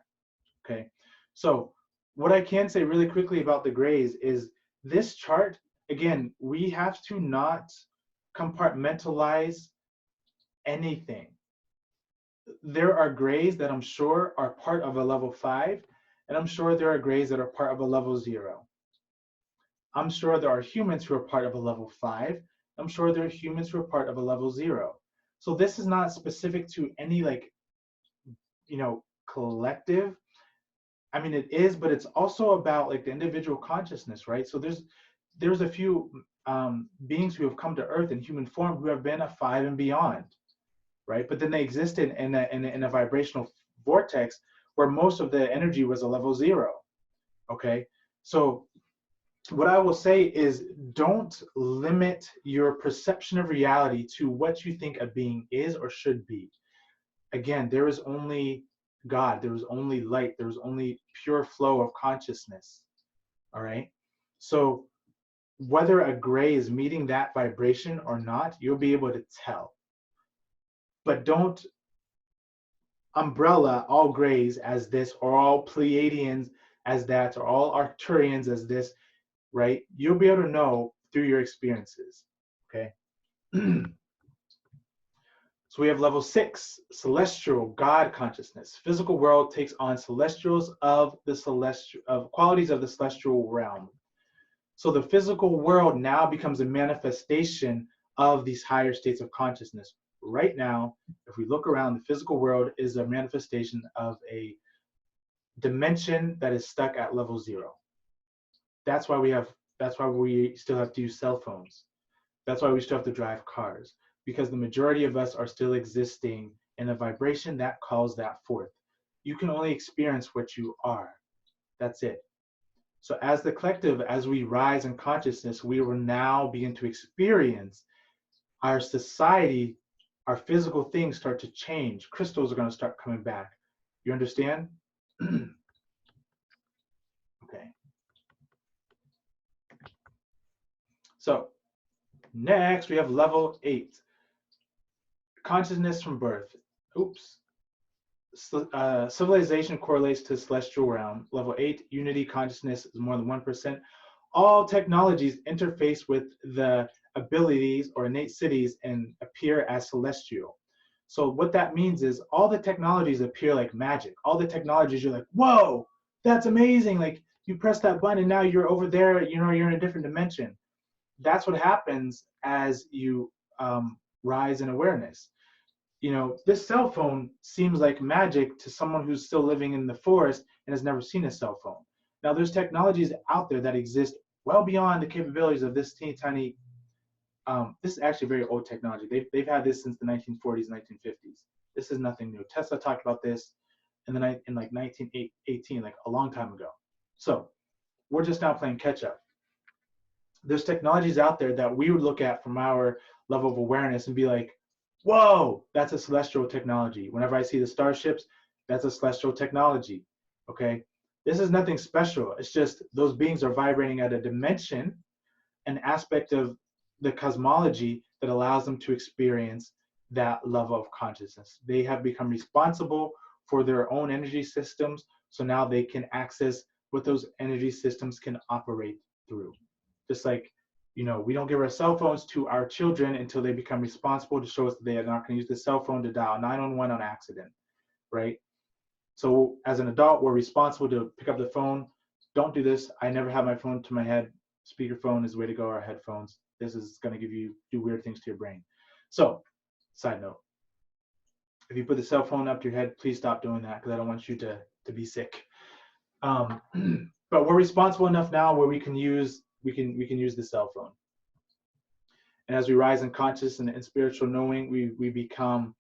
Okay. So what I can say really quickly about the grays is this chart, again, we have to not compartmentalize anything. There are grays that I'm sure are part of a level 5, and I'm sure there are grays that are part of a level 0. I'm sure there are humans who are part of a level 5. I'm sure there are humans who are part of a level 0. So this is not specific to any, like, you know, collective. I mean, it is, but it's also about like the individual consciousness, right? So there's a few beings who have come to Earth in human form who have been a 5 and beyond, right? But then they existed in a vibrational vortex where most of the energy was a level 0. Okay, so what I will say is don't limit your perception of reality to what you think a being is or should be. Again, there is only God, there is only light, there is only pure flow of consciousness. All right. So whether a gray is meeting that vibration or not, you'll be able to tell. But don't umbrella all grays as this, or all Pleiadians as that, or all Arcturians as this. Right? You'll be able to know through your experiences. Okay. So we have level 6, celestial God consciousness. Physical world takes on celestials of qualities of the celestial realm. So the physical world now becomes a manifestation of these higher states of consciousness. Right now, if we look around, the physical world is a manifestation of a dimension that is stuck at level 0. That's why we still have to use cell phones. That's why we still have to drive cars, because the majority of us are still existing in a vibration that calls that forth. You can only experience what you are. That's it. So as the collective, as we rise in consciousness, we will now begin to experience our society, our physical things start to change. Crystals are going to start coming back. You understand? Okay. So next we have level 8, consciousness from birth. Oops. Civilization correlates to celestial realm. Level 8, unity consciousness is more than 1%. all technologies interface with the abilities or innate cities and appear as celestial. So what that means is all the technologies appear like magic. All the technologies, you're like, whoa, that's amazing. Like you press that button and now you're over there, you're in a different dimension. That's what happens as you rise in awareness. This cell phone seems like magic to someone who's still living in the forest and has never seen a cell phone. Now, there's technologies out there that exist well beyond the capabilities of this teeny tiny. This is actually very old technology. They've had this since the 1940s, 1950s. This is nothing new. Tesla talked about this in like 1918, like a long time ago. So we're just now playing catch up. There's technologies out there that we would look at from our level of awareness and be like, whoa, that's a celestial technology. Whenever I see the starships, that's a celestial technology. Okay, this is nothing special. It's just those beings are vibrating at a dimension, an aspect of the cosmology that allows them to experience that level of consciousness. They have become responsible for their own energy systems, so now they can access what those energy systems can operate through. Just like, we don't give our cell phones to our children until they become responsible to show us that they are not going to use the cell phone to dial 911 on accident, right? So as an adult, we're responsible to pick up the phone. Don't do this. I never have my phone to my head. Speakerphone is the way to go, or headphones. This is going to do weird things to your brain. So, side note, if you put the cell phone up to your head, please stop doing that because I don't want you to be sick. But we're responsible enough now where we can use the cell phone. And as we rise in conscious and in spiritual knowing, we become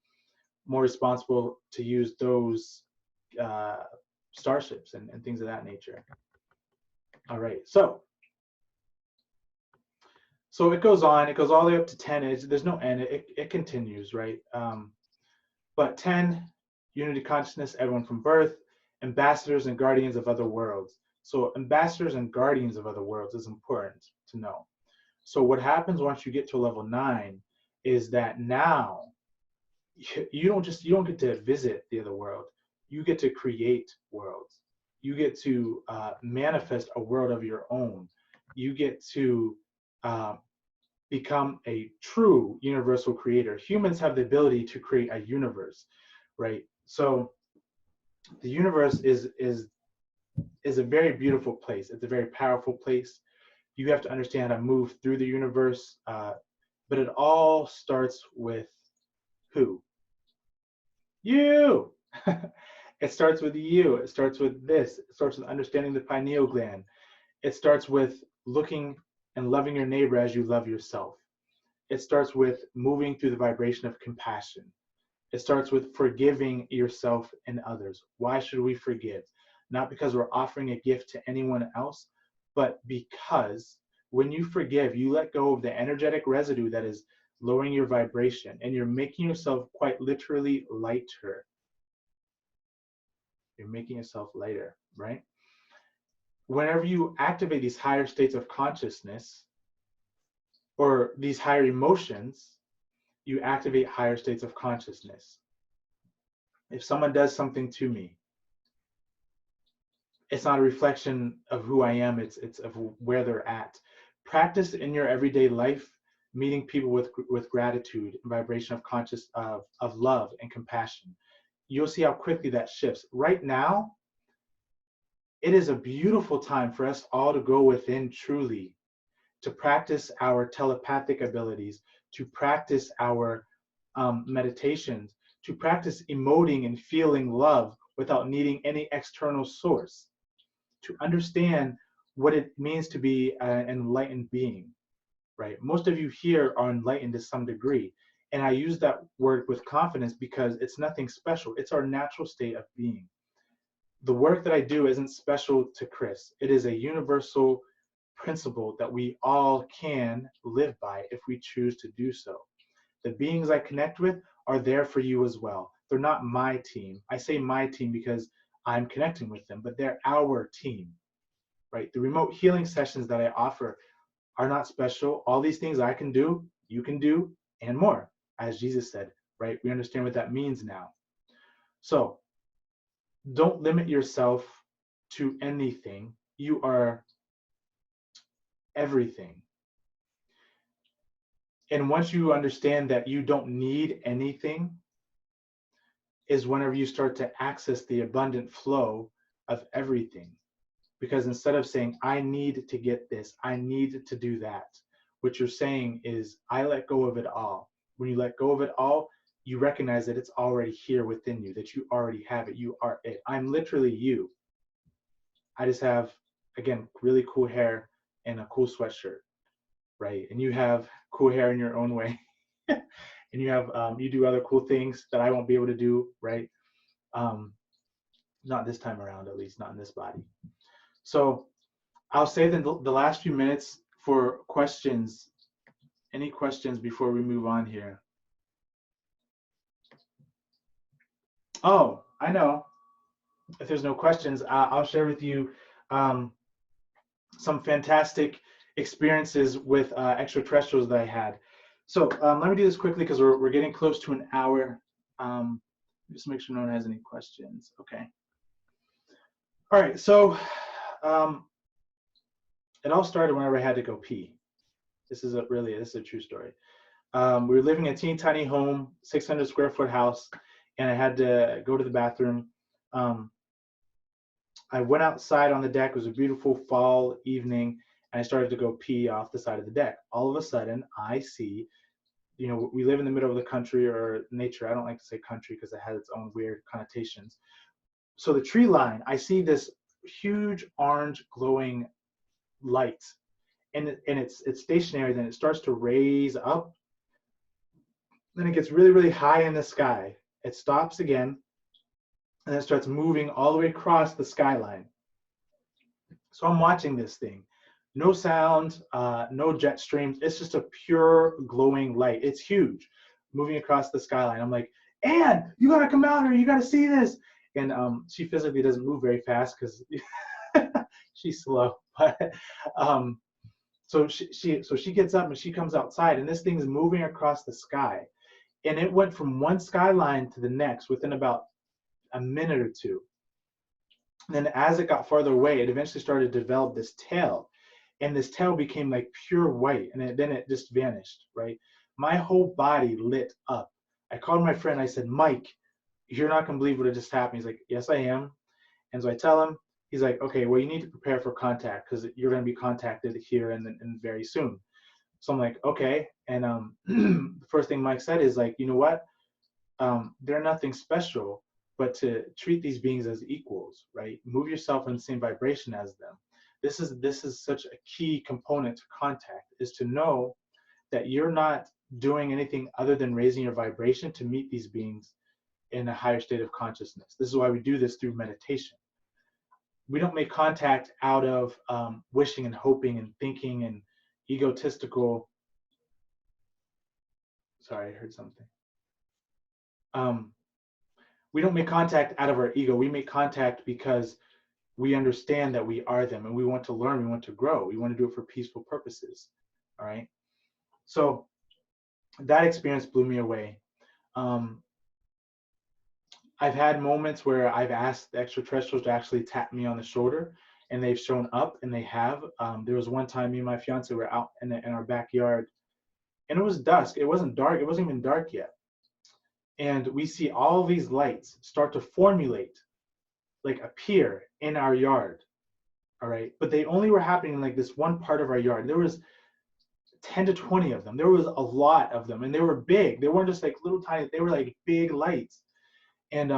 more responsible to use those starships and things of that nature. All right, so it goes on. It goes all the way up to 10. There's no end. It continues, right? But 10, unity consciousness, everyone from birth, ambassadors and guardians of other worlds. So ambassadors and guardians of other worlds is important to know. So what happens once you get to level 9 is that now you don't get to visit the other world. You get to create worlds. You get to manifest a world of your own. You get to become a true universal creator. Humans have the ability to create a universe, right? So the universe is a very beautiful place. It's a very powerful place. You have to understand how to move through the universe, but it all starts with who? You. It starts with you. It starts with this. It starts with understanding the pineal gland. It starts with looking and loving your neighbor as you love yourself. It starts with moving through the vibration of compassion. It starts with forgiving yourself and others. Why should we forgive? Not because we're offering a gift to anyone else, but because when you forgive, you let go of the energetic residue that is lowering your vibration, and you're making yourself quite literally lighter. You're making yourself lighter, right? Whenever you activate these higher states of consciousness or these higher emotions, you activate higher states of consciousness. If someone does something to me, it's not a reflection of who I am, it's of where they're at. Practice in your everyday life meeting people with gratitude and vibration of love and compassion. You'll see how quickly that shifts. Right now, it is a beautiful time for us all to go within truly, to practice our telepathic abilities, to practice our meditations, to practice emoting and feeling love without needing any external source, to understand what it means to be an enlightened being, right? Most of you here are enlightened to some degree. And I use that word with confidence because it's nothing special. It's our natural state of being. The work that I do isn't special to Chris. It is a universal principle that we all can live by if we choose to do so. The beings I connect with are there for you as well. They're not my team. I say my team because I'm connecting with them, but they're our team, right? The remote healing sessions that I offer are not special. All these things I can do, you can do, and more, as Jesus said, right? We understand what that means now. So don't limit yourself to anything. You are everything. And once you understand that you don't need anything, is whenever you start to access the abundant flow of everything. Because instead of saying, I need to get this, I need to do that, what you're saying is, I let go of it all. When you let go of it all, you recognize that it's already here within you, that you already have it. You are it. I'm literally you. I just have, again, really cool hair and a cool sweatshirt, right? And you have cool hair in your own way. And you have, you do other cool things that I won't be able to do, right? Not this time around, at least not in this body. So I'll save the last few minutes for questions. Any questions before we move on here? Oh, I know. If there's no questions, I'll share with you some fantastic experiences with extraterrestrials that I had. So let me do this quickly because we're getting close to an hour. Just make sure no one has any questions. Okay. All right. So it all started whenever I had to go pee. This is a true story. We were living in a teeny tiny home, 600 square foot house, and I had to go to the bathroom. I went outside on the deck. It was a beautiful fall evening, and I started to go pee off the side of the deck. All of a sudden, I see, we live in the middle of the country or nature. I don't like to say country because it has its own weird connotations. So the tree line, I see this huge orange glowing light, and it's stationary. Then it starts to raise up. Then it gets really, really high in the sky. It stops again, and then it starts moving all the way across the skyline. So I'm watching this thing. No sound, no jet streams. It's just a pure glowing light. It's huge, moving across the skyline. I'm like, Anne, you gotta come out here. You gotta see this. And she physically doesn't move very fast because she's slow. But so she gets up and she comes outside, and this thing's moving across the sky. And it went from one skyline to the next within about a minute or two. And then as it got farther away, it eventually started to develop this tail. And this tail became like pure white. And then it just vanished, right? My whole body lit up. I called my friend. I said, Mike, you're not going to believe what had just happened. He's like, yes, I am. And so I tell him, he's like, okay, well, you need to prepare for contact because you're going to be contacted here and very soon. So I'm like, okay. And the first thing Mike said is like, you know what? They're nothing special, but to treat these beings as equals, right? Move yourself in the same vibration as them. This is such a key component to contact, is to know that you're not doing anything other than raising your vibration to meet these beings in a higher state of consciousness. This is why we do this through meditation. We don't make contact out of wishing and hoping and thinking and egotistical. Sorry, I heard something. We don't make contact out of our ego. We make contact because we understand that we are them and we want to learn, we want to grow, we want to do it for peaceful purposes. All right. So that experience blew me away. I've had moments where I've asked the extraterrestrials to actually tap me on the shoulder, and they've shown up, and they have. There was one time me and my fiance were out in our backyard, and it was dusk. It wasn't dark. It wasn't even dark yet. And we see all these lights start to formulate, like appear in our yard. All right. But they only were happening in like this one part of our yard. There was 10 to 20 of them. There was a lot of them, and they were big. They weren't just like little tiny, they were like big lights. And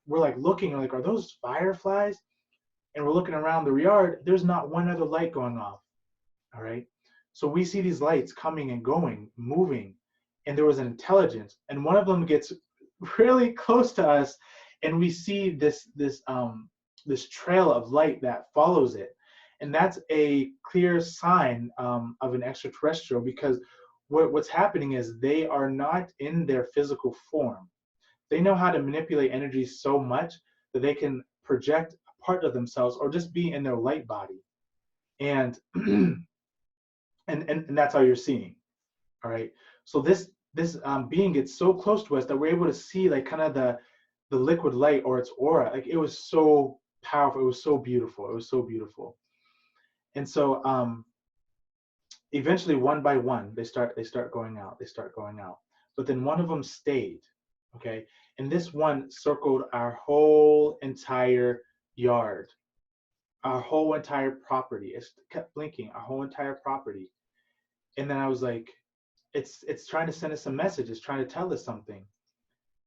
we're like looking, like, are those fireflies? And we're looking around the yard. There's not one other light going off. All right. So we see these lights coming and going, moving, and there was an intelligence. And one of them gets really close to us, and we see this trail of light that follows it. And that's a clear sign of an extraterrestrial, because what's happening is they are not in their physical form. They know how to manipulate energy so much that they can project a part of themselves or just be in their light body. And and that's how you're seeing. All right. So this being gets so close to us that we're able to see like kind of the liquid light or its aura. Like, it was so powerful. It was so beautiful. It was so beautiful. And so eventually, one by one, they start going out. They start going out. But then one of them stayed. Okay, and this one circled our whole entire yard, our whole entire property. It kept blinking, our whole entire property. And then I was like, it's trying to send us a message. It's trying to tell us something.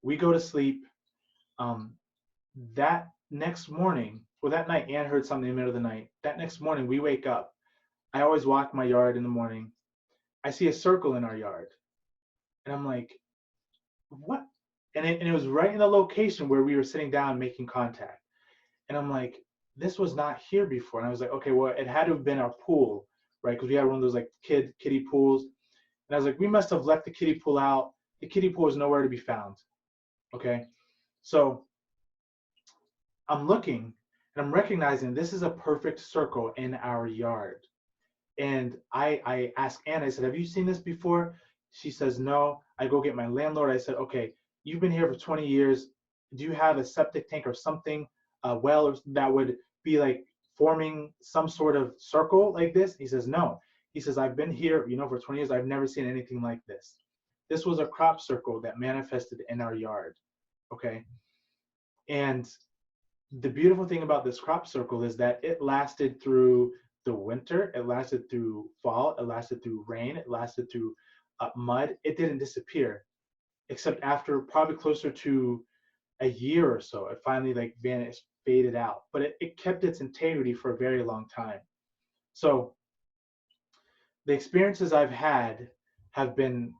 We go to sleep. Um, that next morning, well, that night, Ann heard something in the middle of the night. That next morning, we wake up. I always walk my yard in the morning. I see a circle in our yard, and I'm like, what? And it was right in the location where we were sitting down making contact. And I'm like, this was not here before. And I was like, okay, well, it had to have been our pool, right? Because we had one of those like kiddie pools. And I was like, we must have left the kiddie pool out. The kiddie pool is nowhere to be found. Okay. So I'm looking and I'm recognizing this is a perfect circle in our yard. And I asked Anna, I said, have you seen this before? She says, no. I go get my landlord. I said, okay, you've been here for 20 years. Do you have a septic tank or something, a well that would be like forming some sort of circle like this? He says, no. He says, I've been here, for 20 years. I've never seen anything like this. This was a crop circle that manifested in our yard. Okay. And the beautiful thing about this crop circle is that it lasted through the winter, it lasted through fall, it lasted through rain, it lasted through mud. It didn't disappear, except after probably closer to a year or so, it finally like vanished, faded out. But it kept its integrity for a very long time. So the experiences I've had have been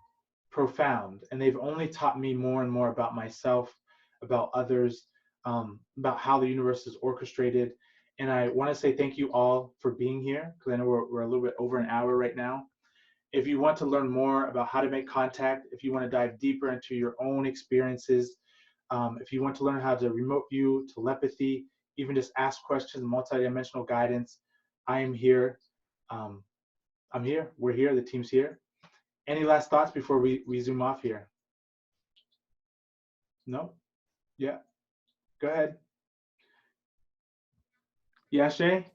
profound, and they've only taught me more and more about myself, about others, about how the universe is orchestrated. And I want to say thank you all for being here, because I know we're a little bit over an hour right now. If you want to learn more about how to make contact, if you want to dive deeper into your own experiences, if you want to learn how to remote view, telepathy, even just ask questions, multidimensional guidance, I am here. Um, I'm here. We're here. The team's here. Any last thoughts before we zoom off here? No? Yeah. Go ahead. Yeah, Shay?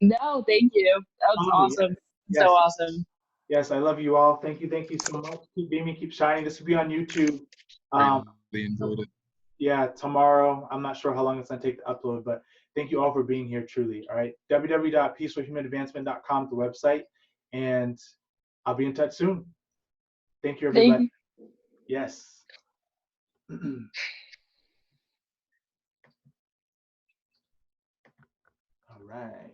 No, thank you. That was Oh, awesome. So yes. awesome. Yes, I love you all. Thank you so much. Keep beaming, keep shining. This will be on YouTube. Um, Greatly enjoyed it. yeah, tomorrow. I'm not sure how long it's gonna take to upload, but thank you all for being here truly. All right. www.peacefulhumanadvancement.com is the website. And I'll be in touch soon. Thank you, Thank everybody. you. Yes. All right.